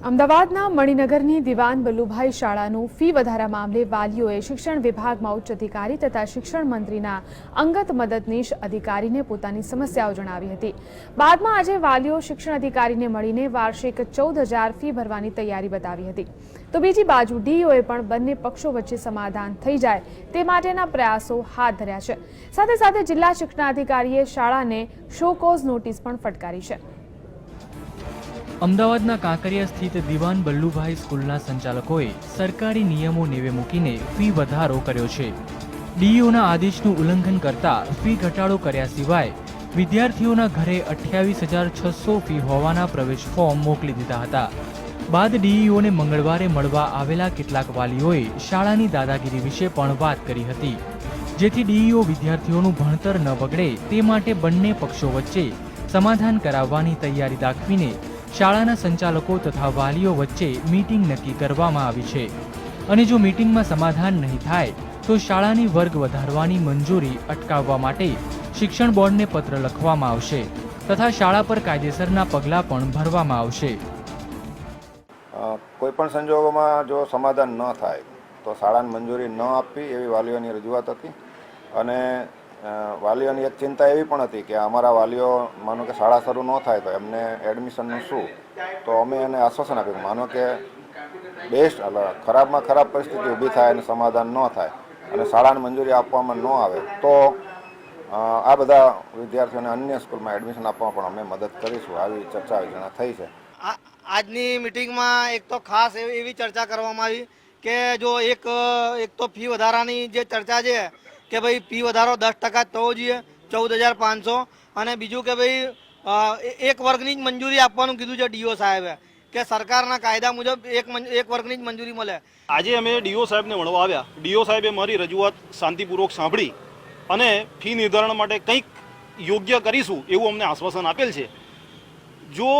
અમદાવાદના મણિનગરની દિવાન બલ્લુભાઈ શાળાનું ફી વધારા મામલે વાલીઓએ શિક્ષણ વિભાગમાં ઉચ્ચ અધિકારી તથા શિક્ષણ મંત્રીના અંગત મદદનીશ અધિકારીને પોતાની સમસ્યાઓ જણાવી હતી। બાદમાં આજે વાલીઓ શિક્ષણ અધિકારીને મળીને વાર્ષિક 14,000 ફી ભરવાની તૈયારી બતાવી હતી। તો બીજી બાજુ ડીઈઓએ પણ બંને પક્ષો વચ્ચે સમાધાન થઈ જાય તે માટેના પ્રયાસો હાથ ધર્યા છે। સાથે સાથે જિલ્લા શિક્ષણાધિકારીએ શાળાને શો કોઝ નોટિસ પણ ફટકારી છે। અમદાવાદના કાંકરિયા સ્થિત દિવાન બલ્લુભાઈ સ્કૂલના સંચાલકોએ સરકારી નિયમો નેવે મૂકીને ફી વધારો કર્યો છે। ડીઈઓના આદેશનું ઉલ્લંઘન કરતા ફી ઘટાડો કર્યા સિવાય વિદ્યાર્થીઓના ઘરે 28,600 ફી હોવાના પ્રવેશ ફોર્મ મોકલી દીધા હતા। બાદ ડીઈઓને મંગળવારે મળવા આવેલા કેટલાક વાલીઓએ શાળાની દાદાગીરી વિશે પણ વાત કરી હતી, જેથી ડીઈઓ વિદ્યાર્થીઓનું ભણતર ન બગડે તે માટે બંને પક્ષો વચ્ચે સમાધાન કરાવવાની તૈયારી દાખવીને શાળાના સંચાલકો તથા વાલીઓ વચ્ચે મીટિંગ નક્કી કરવામાં આવી છે અને જો મીટિંગમાં સમાધાન નહીં થાય તો શાળાની વર્ગ વધારવાની મંજૂરી અટકાવવા માટે શિક્ષણ બોર્ડને પત્ર લખવામાં આવશે તથા શાળા પર કાયદેસરના પગલાં પણ ભરવામાં આવશે। કોઈપણ સંજોગોમાં જો સમાધાન ન થાય તો શાળાને મંજૂરી ન આપવી એવી વાલીઓની રજૂઆત હતી અને વાલીઓની એક ચિંતા એવી પણ હતી કે અમારા વાલીઓ માનો કે શાળા શરૂ ન થાય તો એમને એડમિશનનું શું, તો અમે એને આશ્વાસન આપ્યું માનો કે બેસ્ટ ખરાબમાં ખરાબ પરિસ્થિતિ ઊભી થાય અને સમાધાન ન થાય અને શાળાને મંજૂરી આપવામાં ન આવે તો આ બધા વિદ્યાર્થીઓને અન્ય સ્કૂલમાં એડમિશન આપવામાં પણ અમે મદદ કરીશું, આવી ચર્ચા વિચારણા થઈ છે। આજની મિટિંગમાં એક તો ખાસ એવી ચર્ચા કરવામાં આવી કે જો એક તો ફી વધારાની જે ચર્ચા છે કે ભાઈ ફી વધારો 10% થવો જોઈએ 14,500 અને બીજું કે ભાઈ એક વર્ગની જ મંજૂરી આપવાનું કીધું છે ડીઓ સાહેબે કે સરકારના કાયદા મુજબ એક વર્ગની જ મંજૂરી મળે। આજે અમે ડીઓ સાહેબને મળવા આવ્યા। ડીઓ સાહેબે મારી રજૂઆત શાંતિપૂર્વક સાંભળી અને ફી નિર્ધારણ માટે કંઈક યોગ્ય કરીશું એવું અમને આશ્વાસન આપેલ છે। જો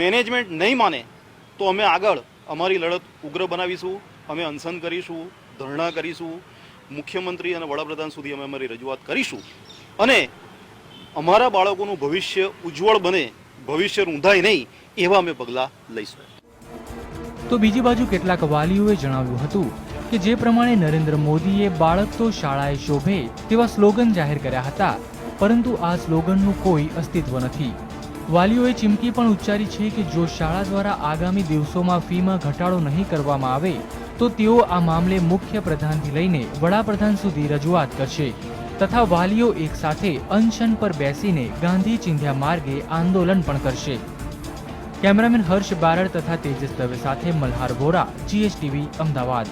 મેનેજમેન્ટ નહીં માને તો અમે આગળ અમારી લડત ઉગ્ર બનાવીશું, અમે અનશન કરીશું, ધરણા કરીશું, મુખ્યમંત્રી અને વડાપ્રધાન સુધી અમે અમારી રજૂઆત કરીશું અને અમારા બાળકોનું ભવિષ્ય ઉજ્જવળ બને, ભવિષ્ય રૂંધાય નહીં એવા અમે પગલાં લઈશું। તો બીજી બાજુ કેટલાક વાલીઓએ જણાવ્યું હતું કે જે પ્રમાણે નરેન્દ્ર મોદીએ બાળક તો શાળાએ શોભે તેવા સ્લોગન જાહેર કર્યા હતા, પરંતુ આ સ્લોગનનું કોઈ અસ્તિત્વ નથી। વાલીઓએ ચીમકી પણ ઉચ્ચારી છે કે જો શાળા દ્વારા આગામી દિવસોમાં ફીમાં ઘટાડો નહીં કરવામાં આવે તો તેઓ આ મામલે મુખ્ય પ્રધાનથી લઈને વડાપ્રધાન સુધી રજૂઆત કરશે તથા વાલીઓ એક સાથે અનશન પર બેસીને ગાંધી ચિંધ્યા માર્ગે આંદોલન પણ કરશે। કેમેરામેન હર્ષ બારડ તથા તેજસ દવે સાથે મલ્હાર વોરા, GSTV, અમદાવાદ।